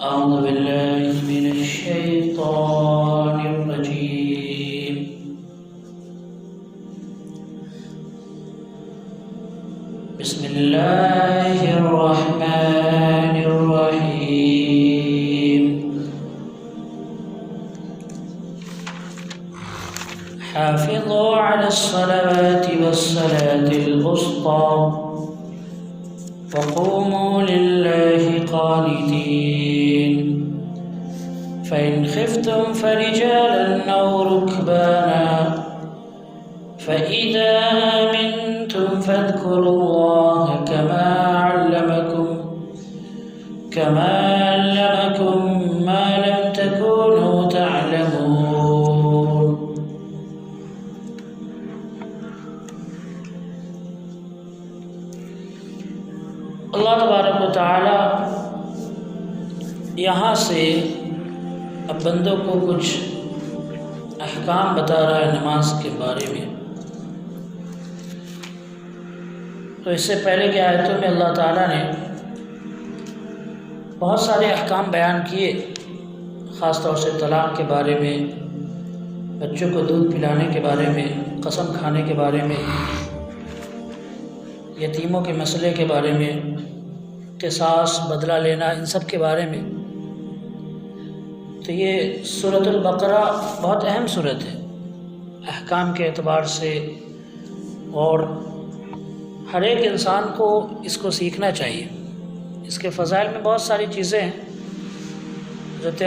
أعوذ بالله من الشيطان الرجيم. بسم الله الرحمن الرحيم. حافظوا على الصلوات والصلاة الوسطى وقوموا لله قانتين فإن خفتم فرجالا أو ركبانا فإذا أمنتم فاذكروا الله كما علمكم ما لم تكونوا تعلمون. اللہ تبارک و تعالی یہاں سے اب بندوں کو کچھ احکام بتا رہا ہے نماز کے بارے میں. تو اس سے پہلے کی آیتوں میں اللہ تعالیٰ نے بہت سارے احکام بیان کیے، خاص طور سے طلاق کے بارے میں، بچوں کو دودھ پلانے کے بارے میں، قسم کھانے کے بارے میں، یتیموں کے مسئلے کے بارے میں، قصاص بدلہ لینا، ان سب کے بارے میں. تو یہ سورۃ البقرہ بہت اہم سورت ہے احکام کے اعتبار سے، اور ہر ایک انسان کو اس کو سیکھنا چاہیے. اس کے فضائل میں بہت ساری چیزیں ہیں. حضرت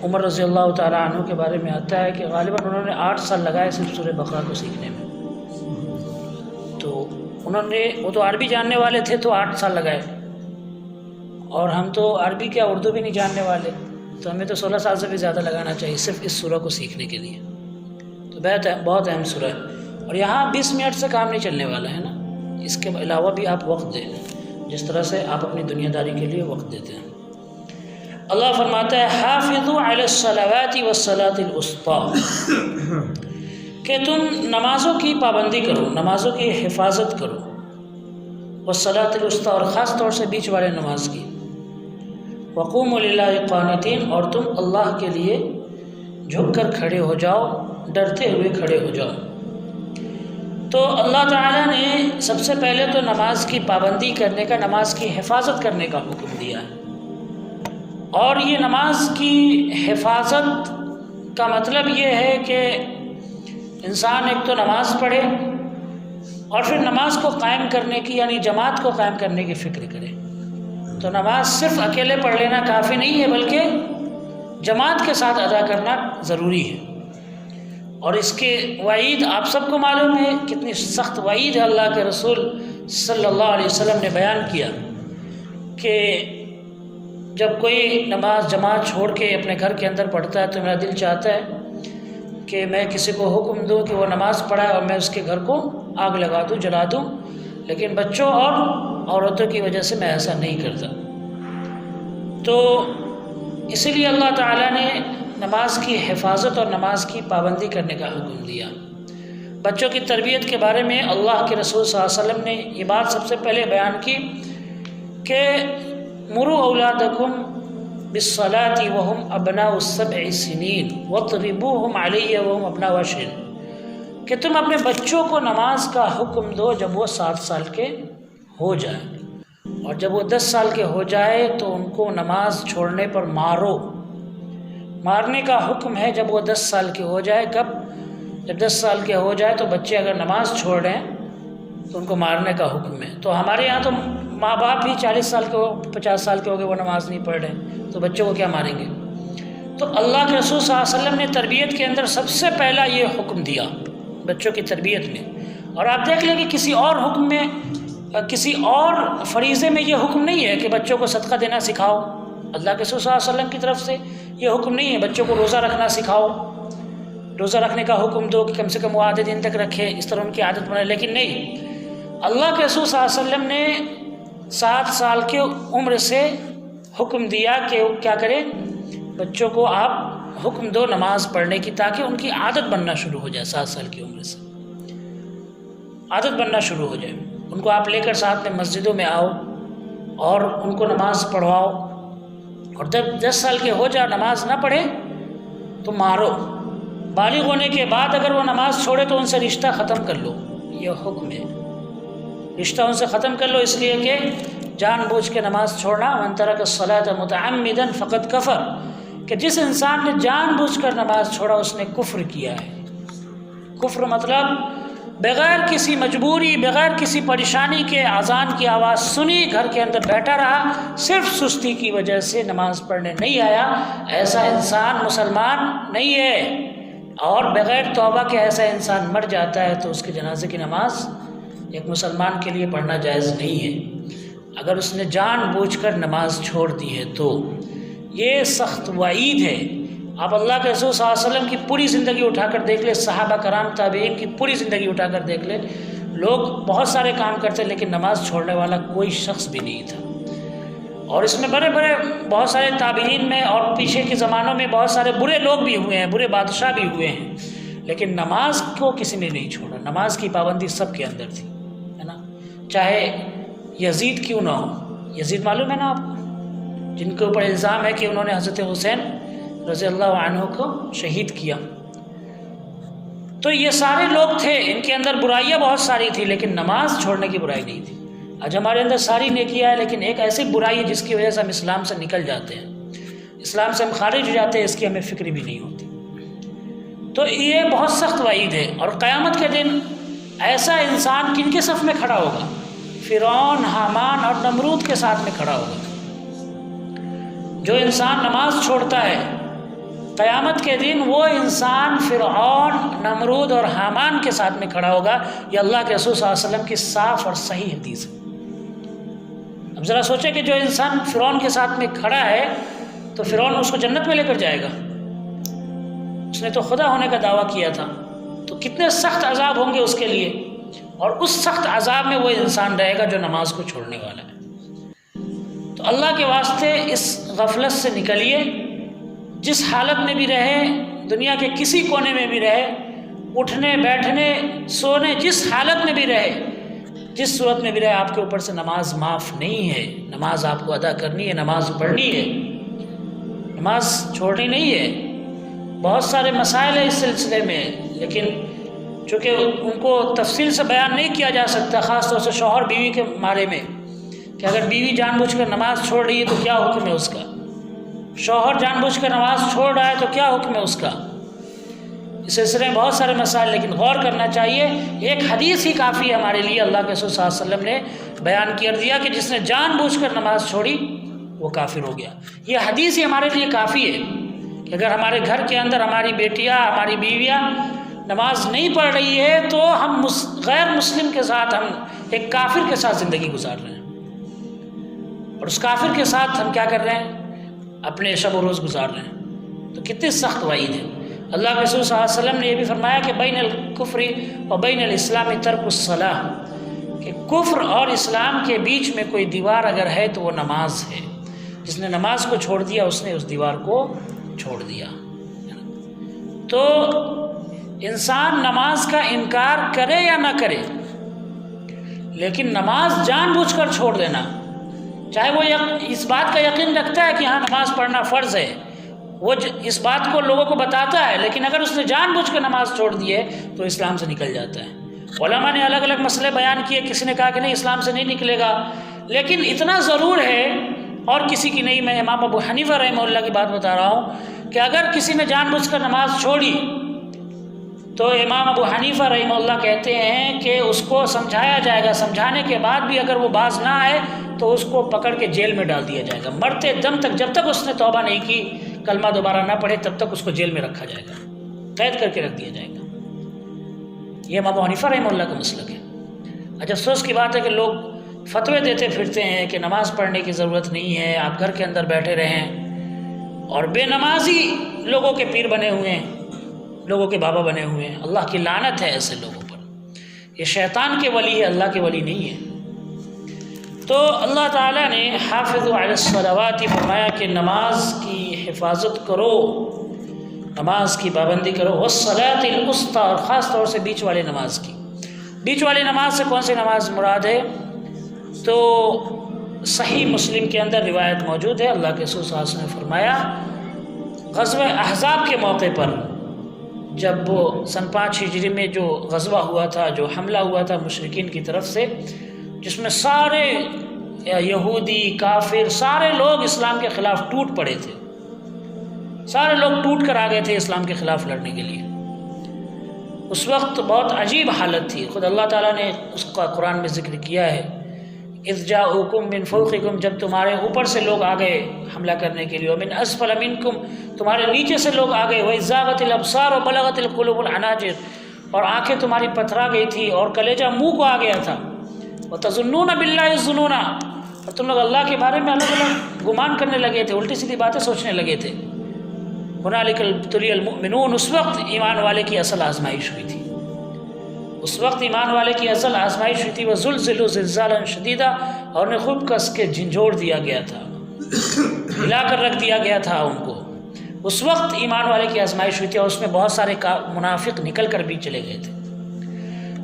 عمر رضی اللہ تعالیٰ عنہ کے بارے میں آتا ہے کہ غالباً انہوں نے 8 سال لگائے صرف سورہ بقرہ کو سیکھنے میں. تو وہ تو عربی جاننے والے تھے تو 8 سال لگائے، اور ہم تو عربی کیا اردو بھی نہیں جاننے والے، تو ہمیں تو 16 سال سے بھی زیادہ لگانا چاہیے صرف اس سورہ کو سیکھنے کے لیے. تو بہت اہم سورہ ہے، اور یہاں 20 منٹ سے کام نہیں چلنے والا ہے نا. اس کے علاوہ بھی آپ وقت دیں، جس طرح سے آپ اپنی دنیا داری کے لیے وقت دیتے ہیں. اللہ فرماتا ہے حافظوا علی الصلوات والصلاة الوسطى، کہ تم نمازوں کی پابندی کرو، نمازوں کی حفاظت کرو، والصلاة الوسطى، اور خاص طور سے بیچ والے نماز کی، وقوموا للہ قانتین، اور تم اللہ کے لیے جھک کر کھڑے ہو جاؤ، ڈرتے ہوئے کھڑے ہو جاؤ. تو اللہ تعالیٰ نے سب سے پہلے تو نماز کی پابندی کرنے کا، نماز کی حفاظت کرنے کا حکم دیا ہے. اور یہ نماز کی حفاظت کا مطلب یہ ہے کہ انسان ایک تو نماز پڑھے اور پھر نماز کو قائم کرنے کی، یعنی جماعت کو قائم کرنے کی فکر کرے. تو نماز صرف اکیلے پڑھ لینا کافی نہیں ہے، بلکہ جماعت کے ساتھ ادا کرنا ضروری ہے. اور اس کے وعید آپ سب کو معلوم ہے، کتنی سخت وعید ہے. اللہ کے رسول صلی اللہ علیہ وسلم نے بیان کیا کہ جب کوئی نماز جماعت چھوڑ کے اپنے گھر کے اندر پڑھتا ہے تو میرا دل چاہتا ہے کہ میں کسی کو حکم دوں کہ وہ نماز پڑھائے اور میں اس کے گھر کو آگ لگا دوں، جلا دوں، لیکن بچوں اور عورتوں کی وجہ سے میں ایسا نہیں کرتا. تو اسی لیے اللہ تعالیٰ نے نماز کی حفاظت اور نماز کی پابندی کرنے کا حکم دیا. بچوں کی تربیت کے بارے میں اللہ کے رسول صلی اللہ علیہ وسلم نے یہ بات سب سے پہلے بیان کی کہ مروا اولادکم بالصلاة وهم ابناء 7 سنین واضربوهم علیہ وهم ابناء 10، کہ تم اپنے بچوں کو نماز کا حکم دو جب وہ 7 سال کے ہو جائیں، اور جب وہ 10 سال کے ہو جائے تو ان کو نماز چھوڑنے پر مارو. مارنے کا حکم ہے جب وہ 10 سال کے ہو جائے. کب؟ جب 10 سال کے ہو جائے. تو بچے اگر نماز چھوڑ رہے ہیں تو ان کو مارنے کا حکم ہے. تو ہمارے یہاں تو ماں باپ ہی 40 سال کے ہو، 50 سال کے ہو گئے، وہ نماز نہیں پڑھ رہے، تو بچوں کو کیا ماریں گے؟ تو اللہ کے رسول صلی اللہ علیہ وسلم نے تربیت کے اندر سب سے پہلا یہ حکم دیا بچوں کی تربیت میں. اور آپ دیکھ لیں کہ کسی اور حکم میں، کسی اور فریضے میں یہ حکم نہیں ہے کہ بچوں کو صدقہ دینا سکھاؤ. اللہ کے رسول صلی اللہ علیہ وسلم کی طرف سے یہ حکم نہیں ہے بچوں کو روزہ رکھنا سکھاؤ، روزہ رکھنے کا حکم دو کہ کم سے کم وہ آدھے دن تک رکھے، اس طرح ان کی عادت بنے. لیکن نہیں، اللہ کے رسول صلی اللہ علیہ وسلم نے 7 سال کے عمر سے حکم دیا کہ کیا کریں، بچوں کو آپ حکم دو نماز پڑھنے کی، تاکہ ان کی عادت بننا شروع ہو جائے. 7 سال کی عمر سے عادت بننا شروع ہو جائے. ان کو آپ لے کر ساتھ میں مسجدوں میں آؤ اور ان کو نماز پڑھواؤ، اور جب 10 سال کے ہو جا نماز نہ پڑھے تو مارو، بالغ ہونے کے بعد اگر وہ نماز چھوڑے تو ان سے رشتہ ختم کر لو، یہ حکم ہے، رشتہ ان سے ختم کر لو، اس لیے کہ جان بوجھ کے نماز چھوڑنا، من ترک الصلاۃ متعمدا فقد کفر، کہ جس انسان نے جان بوجھ کر نماز چھوڑا اس نے کفر کیا ہے۔ کفر مطلب بغیر کسی مجبوری، بغیر کسی پریشانی کے اذان کی آواز سنی، گھر کے اندر بیٹھا رہا، صرف سستی کی وجہ سے نماز پڑھنے نہیں آیا، ایسا انسان مسلمان نہیں ہے۔ اور بغیر توبہ کے ایسا انسان مر جاتا ہے تو اس کے جنازے کی نماز ایک مسلمان کے لیے پڑھنا جائز نہیں ہے۔ اگر اس نے جان بوجھ کر نماز چھوڑ دی ہے تو یہ سخت وعید ہے۔ آپ اللہ کے رسول صلی اللہ علیہ وسلم کی پوری زندگی اٹھا کر دیکھ لیں، صحابہ کرام تابعین کی پوری زندگی اٹھا کر دیکھ لیں، لوگ بہت سارے کام کرتے لیکن نماز چھوڑنے والا کوئی شخص بھی نہیں تھا۔ اور اس میں بڑے بڑے بہت سارے تابعین میں اور پیچھے کے زمانوں میں بہت سارے برے لوگ بھی ہوئے ہیں، برے بادشاہ بھی ہوئے ہیں، لیکن نماز کو کسی نے نہیں چھوڑا۔ نماز کی پابندی سب کے اندر تھی، ہے نا، چاہے یزید کیوں نہ ہو۔ یزید معلوم ہے نا آپ کو، جن کے اوپر الزام ہے کہ انہوں نے حضرت حسین رضی اللہ عنہ کو شہید کیا۔ تو یہ سارے لوگ تھے، ان کے اندر برائیاں بہت ساری تھی لیکن نماز چھوڑنے کی برائی نہیں تھی۔ آج ہمارے اندر ساری نیکیاں ہے لیکن ایک ایسی برائی ہے جس کی وجہ سے ہم اسلام سے نکل جاتے ہیں، اسلام سے ہم خارج ہو جاتے ہیں، اس کی ہمیں فکر بھی نہیں ہوتی۔ تو یہ بہت سخت وعید ہے۔ اور قیامت کے دن ایسا انسان کن کے صف میں کھڑا ہوگا؟ فرعون، حامان اور نمرود کے ساتھ میں کھڑا ہوگا۔ جو انسان نماز چھوڑتا ہے قیامت کے دن وہ انسان فرعون، نمرود اور حامان کے ساتھ میں کھڑا ہوگا۔ یہ اللہ کے رسول صلی اللہ علیہ وسلم کی صاف اور صحیح حدیث ہے۔ اب ذرا سوچیں کہ جو انسان فرعون کے ساتھ میں کھڑا ہے تو فرعون اس کو جنت میں لے کر جائے گا، اس نے تو خدا ہونے کا دعویٰ کیا تھا، تو کتنے سخت عذاب ہوں گے اس کے لیے، اور اس سخت عذاب میں وہ انسان رہے گا جو نماز کو چھوڑنے والا ہے۔ تو اللہ کے واسطے اس غفلت سے نکلیے، جس حالت میں بھی رہے، دنیا کے کسی کونے میں بھی رہے، اٹھنے بیٹھنے سونے جس حالت میں بھی رہے، جس صورت میں بھی رہے، آپ کے اوپر سے نماز معاف نہیں ہے۔ نماز آپ کو ادا کرنی ہے، نماز پڑھنی ہے، نماز چھوڑنی نہیں ہے۔ بہت سارے مسائل ہیں اس سلسلے میں، لیکن چونکہ ان کو تفصیل سے بیان نہیں کیا جا سکتا، خاص طور سے شوہر بیوی کے بارے میں، کہ اگر بیوی جان بوجھ کر نماز چھوڑ رہی ہے تو کیا حکم ہے اس کا، شوہر جان بوجھ کر نماز چھوڑ رہا ہے تو کیا حکم ہے اس کا۔ اس سلسلے میں بہت سارے مسائل، لیکن غور کرنا چاہیے۔ ایک حدیث ہی کافی ہے ہمارے لیے، اللہ کے رسول صلی اللہ علیہ وسلم نے بیان کر دیا کہ جس نے جان بوجھ کر نماز چھوڑی وہ کافر ہو گیا۔ یہ حدیث ہی ہمارے لیے کافی ہے کہ اگر ہمارے گھر کے اندر ہماری بیٹیاں، ہماری بیویاں نماز نہیں پڑھ رہی ہے تو ہم غیر مسلم کے ساتھ، ہم ایک کافر کے ساتھ زندگی گزار رہے ہیں، اور اس کافر کے ساتھ ہم کیا کر رہے ہیں؟ اپنے شب و روز گزار رہے ہیں۔ تو کتنی سخت وعید ہے۔ اللہ کے رسول صلی اللہ علیہ وسلم نے یہ بھی فرمایا کہ بین الکفر و بین الاسلام ترک الصلاۃ، کہ کفر اور اسلام کے بیچ میں کوئی دیوار اگر ہے تو وہ نماز ہے۔ جس نے نماز کو چھوڑ دیا اس نے اس دیوار کو چھوڑ دیا۔ تو انسان نماز کا انکار کرے یا نہ کرے، لیکن نماز جان بوجھ کر چھوڑ دینا، چاہے وہ اس بات کا یقین رکھتا ہے کہ ہاں نماز پڑھنا فرض ہے، وہ اس بات کو لوگوں کو بتاتا ہے، لیکن اگر اس نے جان بوجھ کر نماز چھوڑ دی ہے تو اسلام سے نکل جاتا ہے۔ علماء نے الگ الگ مسئلے بیان کیے، کسی نے کہا کہ نہیں اسلام سے نہیں نکلے گا، لیکن اتنا ضرور ہے، اور کسی کی نہیں، میں امام ابو حنیفہ رحمہ اللہ کی بات بتا رہا ہوں کہ اگر کسی نے جان بوجھ کر نماز چھوڑی تو امام ابو حنیفہ رحمہ اللہ کہتے ہیں کہ اس کو سمجھایا جائے گا، سمجھانے کے بعد بھی اگر وہ باز نہ آئے تو اس کو پکڑ کے جیل میں ڈال دیا جائے گا، مرتے دم تک، جب تک اس نے توبہ نہیں کی، کلمہ دوبارہ نہ پڑھے، تب تک اس کو جیل میں رکھا جائے گا، قید کر کے رکھ دیا جائے گا۔ یہ امام ابو حنیفہ رحمہ اللہ کا مسلک ہے۔ اچھا افسوس کی بات ہے کہ لوگ فتوے دیتے پھرتے ہیں کہ نماز پڑھنے کی ضرورت نہیں ہے، آپ گھر کے اندر بیٹھے رہیں، اور بے نمازی لوگوں کے پیر بنے ہوئے ہیں، لوگوں کے بابا بنے ہوئے ہیں۔ اللہ کی لعنت ہے ایسے لوگوں پر، یہ شیطان کے ولی ہے، اللہ کے ولی نہیں ہے۔ تو اللہ تعالیٰ نے حافظوا علی الصلوات فرمایا کہ نماز کی حفاظت کرو، نماز کی پابندی کرو، والصلاۃ الوسطی، اور خاص طور سے بیچ والے نماز کی۔ بیچ والی نماز سے کون سی نماز مراد ہے؟ تو صحیح مسلم کے اندر روایت موجود ہے، اللہ کے رسول صلی اللہ علیہ وسلم نے فرمایا غزوہ احزاب کے موقع پر، جب وہ سن 5 ہجری میں جو غزوہ ہوا تھا، جو حملہ ہوا تھا مشرکین کی طرف سے، جس میں سارے یہودی کافر سارے لوگ اسلام کے خلاف ٹوٹ پڑے تھے، سارے لوگ ٹوٹ کر آ گئے تھے اسلام کے خلاف لڑنے کے لیے۔ اس وقت بہت عجیب حالت تھی، خود اللہ تعالیٰ نے اس کا قرآن میں ذکر کیا ہے، اذ جاؤکم من فوقکم، جب تمہارے اوپر سے لوگ آ گئے حملہ کرنے کے لیے، ومن اسفل منکم، تمہارے نیچے سے لوگ آ گئے، وَإِذْ زَاغَتِ الْأَبْصَارُ وَبَلَغَتِ الْقُلُوبُ الْحَنَاجِرَ، اور آنکھیں تمہاری پتھرا گئی تھی اور کلیجہ منہ کو آ گیا تھا، وَتَظُنُّونَ بِاللَّهِ الظُّنُونَ، اور تم لوگ اللہ کے بارے میں الگ الگ گمان کرنے لگے تھے، الٹی سیدھی باتیں سوچنے لگے تھے۔ هُنَالِكَ ابْتُلِيَ الْمُؤْمِنُونَ، اس وقت ایمان والے کی اصل آزمائش ہوئی تھی، اس وقت ایمان والے کی اصل آزمائش ہوئی تھی، وَزُلْزِلُوا زِلزَالًا شَدِيدًا، اور انہیں خوب کس کے جھنجھوڑ دیا گیا تھا، ہلا کر رکھ دیا گیا تھا ان کو، اس وقت ایمان والے کی آزمائش ہوئی تھی، اور اس میں بہت سارے منافق نکل کر بھی چلے گئے تھے۔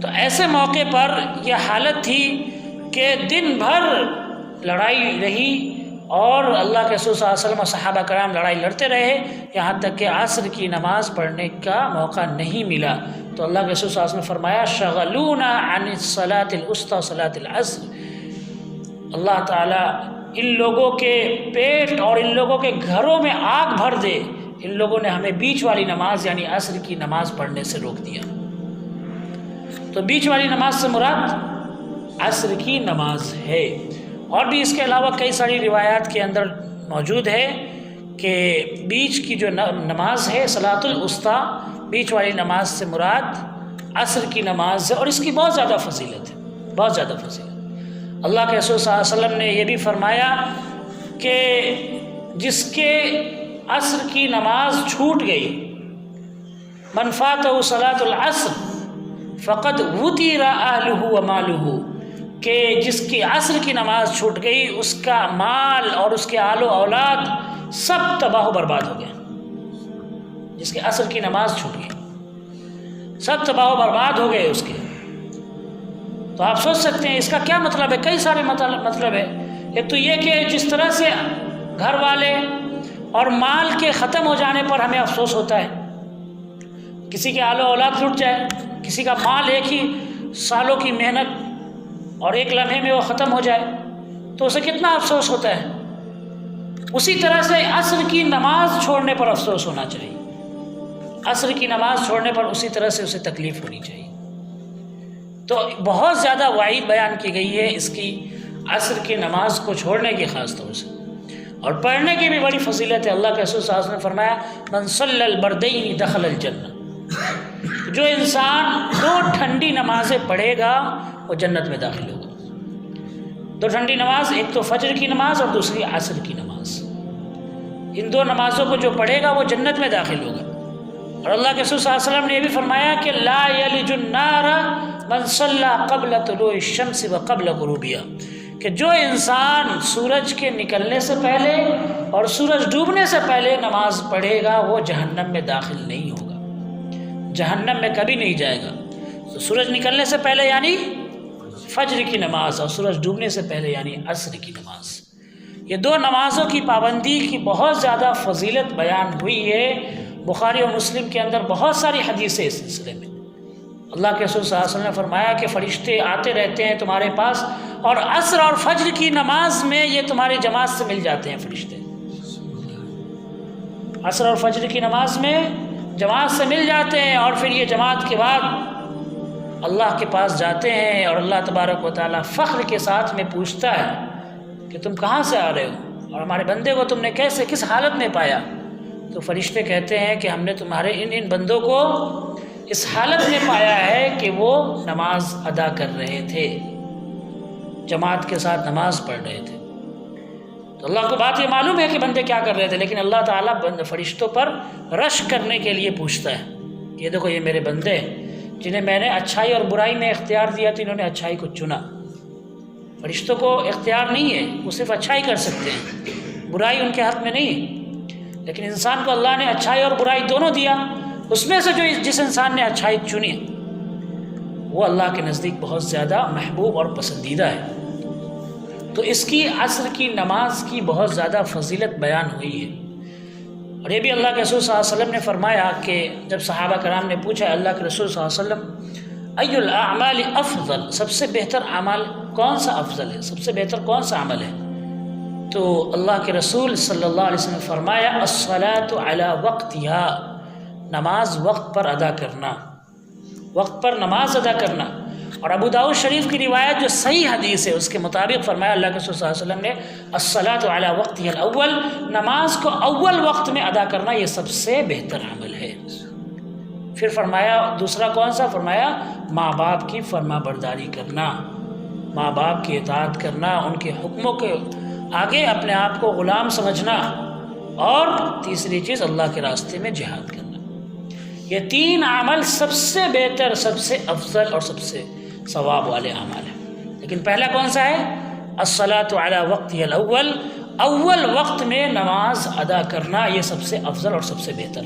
تو ایسے موقع پر یہ حالت تھی کہ دن بھر لڑائی رہی، اور اللہ کے رسول صلی اللہ علیہ وسلم اور صحابہ کرام لڑائی لڑتے رہے، یہاں تک کہ عصر کی نماز پڑھنے کا موقع نہیں ملا۔ تو اللہ کے رسول صلی اللہ علیہ وسلم نے فرمایا شغلونا عن الصلاة الوسطی صلاة العصر، اللہ تعالیٰ ان لوگوں کے پیٹ اور ان لوگوں کے گھروں میں آگ بھر دے، ان لوگوں نے ہمیں بیچ والی نماز یعنی عصر کی نماز پڑھنے سے روک دیا۔ تو بیچ والی نماز سے مراد عصر کی نماز ہے، اور بھی اس کے علاوہ کئی ساری روایات کے اندر موجود ہے کہ بیچ کی جو نماز ہے صلاۃ الوسطی، بیچ والی نماز سے مراد عصر کی نماز ہے، اور اس کی بہت زیادہ فضیلت ہے، بہت زیادہ فضیلت۔ اللہ کے رسول صلی اللہ علیہ وسلم نے یہ بھی فرمایا کہ جس کے عصر کی نماز چھوٹ گئی، من فاتہ صلاۃ العصر فقد وطر اہلہ ومالہ، کہ جس کی عصر کی نماز چھوٹ گئی اس کا مال اور اس کے آل و اولاد سب تباہ و برباد ہو گئے۔ جس کی عصر کی نماز چھوٹ گئی سب تباہ و برباد ہو گئے اس کے۔ تو آپ سوچ سکتے ہیں اس کا کیا مطلب ہے، کئی سارے مطلب ہے۔ ایک تو یہ کہ جس طرح سے گھر والے اور مال کے ختم ہو جانے پر ہمیں افسوس ہوتا ہے، کسی کے آل و اولاد لٹ جائے، کسی کا مال ایک ہی سالوں کی محنت اور ایک لمحے میں وہ ختم ہو جائے تو اسے کتنا افسوس ہوتا ہے۔ اسی طرح سے عصر کی نماز چھوڑنے پر افسوس ہونا چاہیے، عصر کی نماز چھوڑنے پر اسی طرح سے اسے تکلیف ہونی چاہیے۔ تو بہت زیادہ وعید بیان کی گئی ہے اس کی، عصر کی نماز کو چھوڑنے کی خاص طور سے، اور پڑھنے کی بھی بڑی فضیلت ہے۔ اللہ کے رسول صلی اللہ علیہ وسلم نے فرمایا من صلی البردین دخل الجنہ، جو انسان 2 ٹھنڈی نمازیں پڑھے گا وہ جنت میں داخل ہوگا۔ 2 ٹھنڈی نماز، ایک تو فجر کی نماز اور دوسری عصر کی نماز، ان 2 نمازوں کو جو پڑھے گا وہ جنت میں داخل ہوگا۔ اور اللہ کے رسول صلی اللہ علیہ وسلم نے یہ بھی فرمایا کہ لا یلج النار من صلی قبل طلوع الشمس وقبل غروبها، کہ جو انسان سورج کے نکلنے سے پہلے اور سورج ڈوبنے سے پہلے نماز پڑھے گا وہ جہنم میں داخل نہیں ہوگا، جہنم میں کبھی نہیں جائے گا۔ تو سورج نکلنے سے پہلے یعنی فجر کی نماز، اور سورج ڈوبنے سے پہلے یعنی عصر کی نماز، یہ 2 نمازوں کی پابندی کی بہت زیادہ فضیلت بیان ہوئی ہے۔ بخاری اور مسلم کے اندر بہت ساری حدیثیں اس سلسلے میں۔ اللہ کے رسول صلی اللہ علیہ وسلم نے فرمایا کہ فرشتے آتے رہتے ہیں تمہارے پاس، اور عصر اور فجر کی نماز میں یہ تمہاری جماعت سے مل جاتے ہیں فرشتے، عصر اور فجر کی نماز میں جماعت سے مل جاتے ہیں، اور پھر یہ جماعت کے بعد اللہ کے پاس جاتے ہیں، اور اللہ تبارک و تعالیٰ فخر کے ساتھ میں پوچھتا ہے کہ تم کہاں سے آ رہے ہو، اور ہمارے بندے کو تم نے کیسے کس حالت میں پایا؟ تو فرشتے کہتے ہیں کہ ہم نے تمہارے ان بندوں کو اس حالت میں پایا ہے کہ وہ نماز ادا کر رہے تھے، جماعت کے ساتھ نماز پڑھ رہے تھے۔ تو اللہ کو بات یہ معلوم ہے کہ بندے کیا کر رہے تھے، لیکن اللہ تعالیٰ فرشتوں پر رشک کرنے کے لیے پوچھتا ہے کہ یہ دیکھو یہ میرے بندے جنہیں میں نے اچھائی اور برائی میں اختیار دیا تو انہوں نے اچھائی کو چنا۔ فرشتوں کو اختیار نہیں ہے، وہ صرف اچھائی کر سکتے ہیں، برائی ان کے حق میں نہیں، لیکن انسان کو اللہ نے اچھائی اور برائی دونوں دیا، اس میں سے جس انسان نے اچھائی چنی وہ اللہ کے نزدیک بہت زیادہ محبوب اور پسندیدہ ہے۔ تو اس کی عصر کی نماز کی بہت زیادہ فضیلت بیان ہوئی ہے۔ اور یہ بھی اللہ کے رسول صلی اللہ علیہ وسلم نے فرمایا کہ جب صحابہ کرام نے پوچھا اللہ کے رسول صلی اللہ علیہ وسلم ای الاعمال افضل، سب سے بہتر اعمال کون سا افضل ہے، سب سے بہتر کون سا عمل ہے، تو اللہ کے رسول صلی اللہ علیہ وسلم نے فرمایا الصلاۃ علی وقتها، نماز وقت پر ادا کرنا، وقت پر نماز ادا کرنا۔ اور ابو داؤد شریف کی روایت جو صحیح حدیث ہے اس کے مطابق فرمایا اللہ کے رسول صلی اللہ علیہ وسلم نے الصلاۃ علی وقتها الاول، نماز کو اول وقت میں ادا کرنا یہ سب سے بہتر عمل ہے۔ پھر فرمایا دوسرا کون سا، فرمایا ماں باپ کی فرما برداری کرنا، ماں باپ کی اطاعت کرنا، ان کے حکموں کے آگے اپنے آپ کو غلام سمجھنا، اور تیسری چیز اللہ کے راستے میں جہاد کرنا۔ یہ تین عمل سب سے بہتر، سب سے افضل اور سب سے ثواب والے اعمال ہیں۔ لیکن پہلا کون سا ہے؟ الصلاۃ علی وقتها الاول، اول وقت میں نماز ادا کرنا یہ سب سے افضل اور سب سے بہتر۔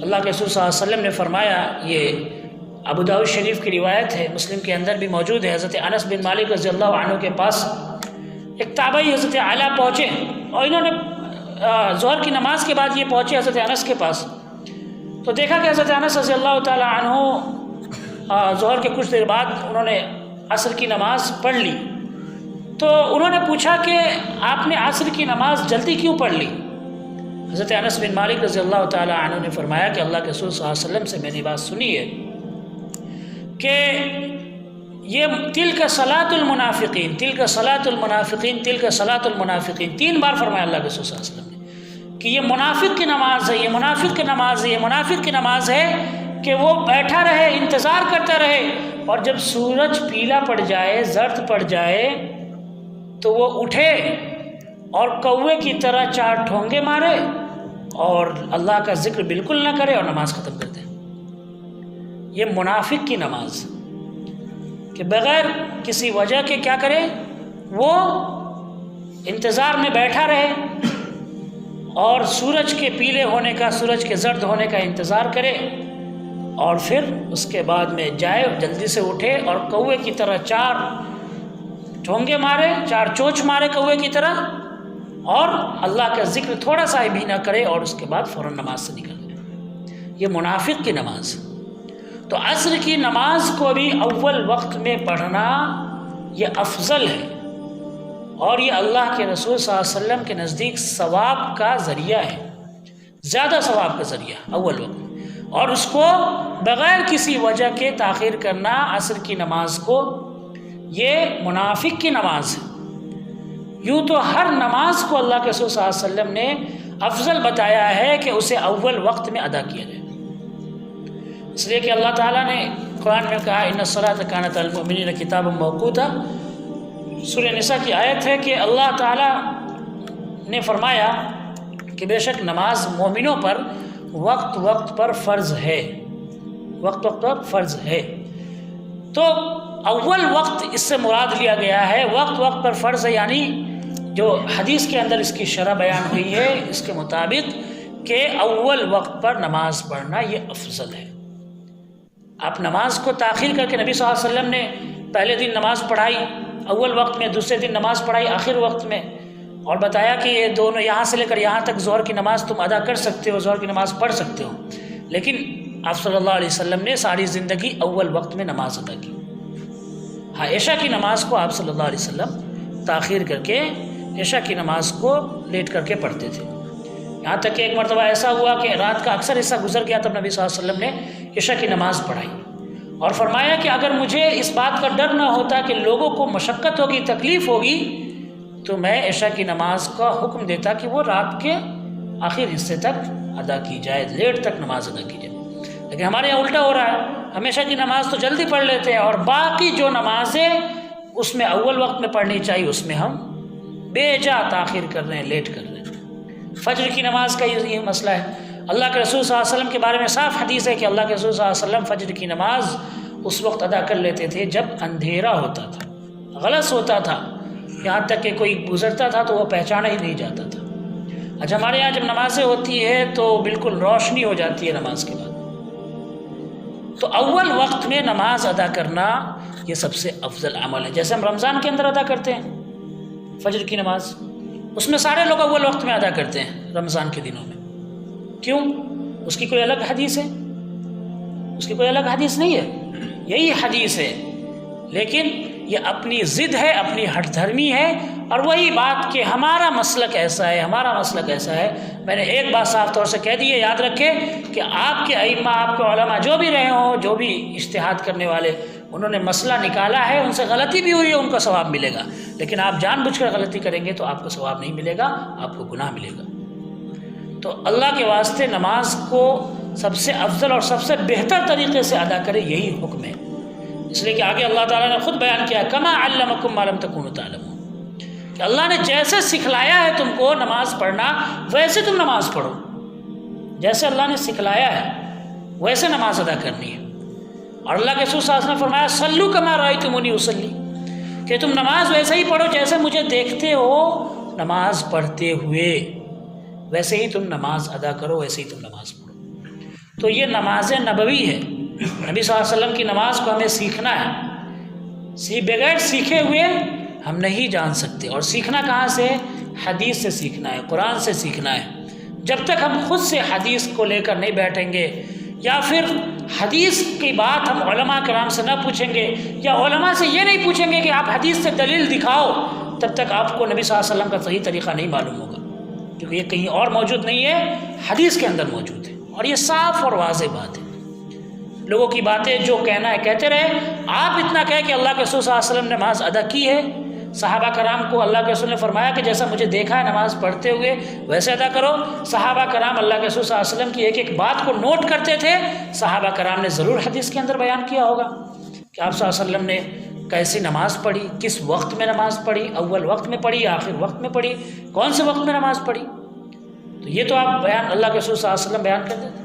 اللہ کے رسول صلی اللہ علیہ وسلم نے فرمایا، یہ ابو داؤد شریف کی روایت ہے، مسلم کے اندر بھی موجود ہے، حضرت انس بن مالک رضی اللہ عنہ کے پاس ایک تابعی حضرت اعلیٰ پہنچے، اور انہوں نے ظہر کی نماز کے بعد یہ پہنچے حضرت انس کے پاس، تو دیکھا کہ حضرت انس رضی اللہ تعالی عنہ ظہر کے کچھ دیر بعد انہوں نے عصر کی نماز پڑھ لی، تو انہوں نے پوچھا کہ آپ نے عصر کی نماز جلدی کیوں پڑھ لی؟ حضرت انس بن مالک رضی اللہ تعالی عنہ نے فرمایا کہ اللہ کے رسول صلی اللہ علیہ وسلم سے میں نے بات سنی ہے کہ یہ تلک صلاۃ المنافقین، تلک صلاۃ المنافقین، تلک صلاۃ المنافقین، 3 بار فرمایا اللہ کے رسول صلی اللہ علیہ وسلم نے کہ یہ منافق کی نماز ہے، یہ منافق کی نماز ہے، یہ منافق کی نماز ہے، کہ وہ بیٹھا رہے، انتظار کرتا رہے، اور جب سورج پیلا پڑ جائے، زرد پڑ جائے، تو وہ اٹھے اور کوے کی طرح 4 ٹھونگے مارے اور اللہ کا ذکر بالکل نہ کرے اور نماز ختم کر دے۔ یہ منافق کی نماز کہ بغیر کسی وجہ کے کیا کرے، وہ انتظار میں بیٹھا رہے اور سورج کے پیلے ہونے کا، سورج کے زرد ہونے کا انتظار کرے، اور پھر اس کے بعد میں جائے، جلدی سے اٹھے اور کوے کی طرح 4 ٹھونگے مارے، 4 چونچ مارے کوے کی طرح، اور اللہ کا ذکر تھوڑا سا بھی نہ کرے، اور اس کے بعد فوراً نماز سے نکل گئے۔ یہ منافق کی نماز۔ تو عصر کی نماز کو بھی اول وقت میں پڑھنا یہ افضل ہے، اور یہ اللہ کے رسول صلی اللہ علیہ وسلم کے نزدیک ثواب کا ذریعہ ہے، زیادہ ثواب کا ذریعہ اول وقت میں۔ اور اس کو بغیر کسی وجہ کے تاخیر کرنا عصر کی نماز کو، یہ منافق کی نماز ہے۔ یوں تو ہر نماز کو اللہ کے رسول صلی اللہ علیہ وسلم نے افضل بتایا ہے کہ اسے اول وقت میں ادا کیا جائے، اس لیے کہ اللہ تعالیٰ نے قرآن میں کہا ان الصلاۃ کانت علی المؤمنین کتابا موقوتا، سورہ نساء کی آیت ہے کہ اللہ تعالیٰ نے فرمایا کہ بے شک نماز مومنوں پر وقت وقت پر فرض ہے، وقت وقت پر فرض ہے۔ تو اول وقت اس سے مراد لیا گیا ہے، وقت وقت پر فرض ہے، یعنی جو حدیث کے اندر اس کی شرح بیان ہوئی ہے اس کے مطابق کہ اول وقت پر نماز پڑھنا یہ افضل ہے۔ آپ نماز کو تاخیر کر کے، نبی صلی اللہ علیہ وسلم نے پہلے دن نماز پڑھائی اول وقت میں، دوسرے دن نماز پڑھائی آخر وقت میں، اور بتایا کہ یہ دونوں یہاں سے لے کر یہاں تک ظہر کی نماز تم ادا کر سکتے ہو، ظہر کی نماز پڑھ سکتے ہو، لیکن آپ صلی اللہ علیہ وسلم نے ساری زندگی اول وقت میں نماز ادا کی۔ ہاں، عشاء کی نماز کو آپ صلی اللہ علیہ وسلم تاخیر کر کے عشاء کی نماز کو لیٹ کر کے پڑھتے تھے، یہاں تک کہ ایک مرتبہ ایسا ہوا کہ رات کا اکثر حصہ گزر گیا، تب نبی صلی اللہ علیہ وسلم نے عشاء کی نماز پڑھائی اور فرمایا کہ اگر مجھے اس بات کا ڈر نہ ہوتا کہ لوگوں کو مشقت ہوگی، تکلیف ہوگی، تو میں عشاء کی نماز کا حکم دیتا کہ وہ رات کے آخر حصے تک ادا کی جائے، لیٹ تک نماز ادا کی جائے، لیکن ہمارے یہاں الٹا ہو رہا ہے، ہمیشہ کی نماز تو جلدی پڑھ لیتے ہیں، اور باقی جو نمازیں اس میں اول وقت میں پڑھنی چاہیے اس میں ہم بے جا تاخیر کر رہے ہیں، لیٹ کر رہے ہیں۔ فجر کی نماز کا یہ مسئلہ ہے، اللہ کے رسول صلی اللہ علیہ وسلم کے بارے میں صاف حدیث ہے کہ اللہ کے رسول صلی اللہ علیہ وسلم فجر کی نماز اس وقت ادا کر لیتے تھے جب اندھیرا ہوتا تھا، غلس ہوتا تھا، یہاں تک کہ کوئی گزرتا تھا تو وہ پہچانا ہی نہیں جاتا تھا۔ آج ہمارے یہاں جب نمازیں ہوتی ہے تو بالکل روشنی ہو جاتی ہے نماز کے بعد۔ تو اول وقت میں نماز ادا کرنا یہ سب سے افضل عمل ہے، جیسے ہم رمضان کے اندر ادا کرتے ہیں، فجر کی نماز، اس میں سارے لوگ اول وقت میں ادا کرتے ہیں رمضان کے دنوں میں، کیوں؟ اس کی کوئی الگ حدیث ہے؟ اس کی کوئی الگ حدیث نہیں ہے، یہی حدیث ہے، لیکن یہ اپنی ضد ہے، اپنی ہٹ دھرمی ہے، اور وہی بات کہ ہمارا مسلک ایسا ہے، ہمارا مسلک ایسا ہے۔ میں نے ایک بات صاف طور سے کہہ دی ہے، یاد رکھے کہ آپ کے ائمہ، آپ کے علماء جو بھی رہے ہوں، جو بھی اجتہاد کرنے والے، انہوں نے مسئلہ نکالا ہے، ان سے غلطی بھی ہوئی ہے، ان کو ثواب ملے گا، لیکن آپ جان بوجھ کر غلطی کریں گے تو آپ کو ثواب نہیں ملے گا، آپ کو گناہ ملے گا۔ تو اللہ کے واسطے نماز کو سب سے افضل اور سب سے بہتر طریقے سے ادا کرے، یہی حکم ہے، اس لیے کہ آگے اللہ تعالیٰ نے خود بیان کیا، کما علمکم ما لم تکونوا تعلمون، کہ اللہ نے جیسے سکھلایا ہے تم کو نماز پڑھنا، ویسے تم نماز پڑھو، جیسے اللہ نے سکھلایا ہے ویسے نماز ادا کرنی ہے۔ اور اللہ کے رسول صلی اللہ علیہ وسلم نے فرمایا صلو کما رأیتمونی اصلی، کہ تم نماز ویسے ہی پڑھو جیسے مجھے دیکھتے ہو نماز پڑھتے ہوئے، ویسے ہی تم نماز ادا کرو، ویسے ہی تم نماز پڑھو۔ تو یہ نماز نبوی ہے، نبی صلی اللہ علیہ وسلم کی نماز کو ہمیں سیکھنا ہے، بغیر سیکھے ہوئے ہم نہیں جان سکتے، اور سیکھنا کہاں سے؟ حدیث سے سیکھنا ہے، قرآن سے سیکھنا ہے۔ جب تک ہم خود سے حدیث کو لے کر نہیں بیٹھیں گے، یا پھر حدیث کی بات ہم علماء کرام سے نہ پوچھیں گے، یا علماء سے یہ نہیں پوچھیں گے کہ آپ حدیث سے دلیل دکھاؤ، تب تک آپ کو نبی صلی اللہ علیہ وسلم کا صحیح طریقہ نہیں معلوم ہوگا، کیونکہ یہ کہیں اور موجود نہیں ہے، حدیث کے اندر موجود ہے، اور یہ صاف اور واضح بات ہے۔ لوگوں کی باتیں جو کہنا ہے کہتے رہے، آپ اتنا کہے کہ اللہ کے رسول صلی اللہ علیہ وسلم نے نماز ادا کی ہے، صحابہ کرام کو اللہ کے رسول نے فرمایا کہ جیسا مجھے دیکھا ہے نماز پڑھتے ہوئے ویسے ادا کرو۔ صحابہ کرام اللہ کے رسول صلی اللہ علیہ وسلم کی ایک ایک بات کو نوٹ کرتے تھے، صحابہ کرام نے ضرور حدیث کے اندر بیان کیا ہوگا کہ آپ صلی اللہ علیہ وسلم نے کیسی نماز پڑھی، کس وقت میں نماز پڑھی، اول وقت میں پڑھی، آخر وقت میں پڑھی، کون سے وقت میں نماز پڑھی، تو یہ تو آپ بیان اللہ کے رسول صلی اللہ علیہ وسلم بیان کرتے تھے۔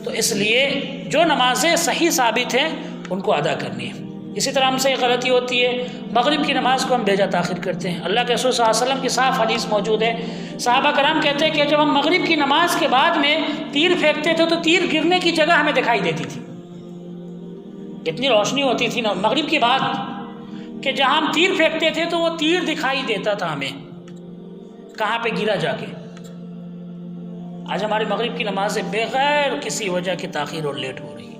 تو اس لیے جو نمازیں صحیح ثابت ہیں ان کو ادا کرنی ہے۔ اسی طرح ہم سے ایک غلطی ہوتی ہے، مغرب کی نماز کو ہم بھیجا تاخیر کرتے ہیں۔ اللہ کے رسول صلی اللہ علیہ وسلم کی صاف حدیث موجود ہے، صحابہ کرام کہتے ہیں کہ جب ہم مغرب کی نماز کے بعد میں تیر پھینکتے تھے تو تیر گرنے کی جگہ ہمیں دکھائی دیتی تھی، اتنی روشنی ہوتی تھی نا مغرب کے بعد کہ جہاں ہم تیر پھینکتے تھے تو وہ تیر دکھائی دیتا تھا ہمیں کہاں پہ گرا جا کے۔ آج ہماری مغرب کی نمازیں بغیر کسی وجہ کی تاخیر اور لیٹ ہو رہی ہے۔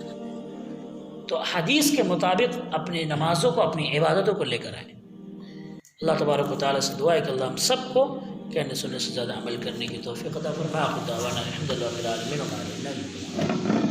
تو حدیث کے مطابق اپنی نمازوں کو، اپنی عبادتوں کو لے کر آئیں۔ اللہ تبارک و تعالیٰ سے دعا ہے کہ اللہ ہم سب کو کہنے سننے سے زیادہ عمل کرنے کی توفیق عطا فرمائے۔ آخر دعوانا الحمدللہ رب العالمین۔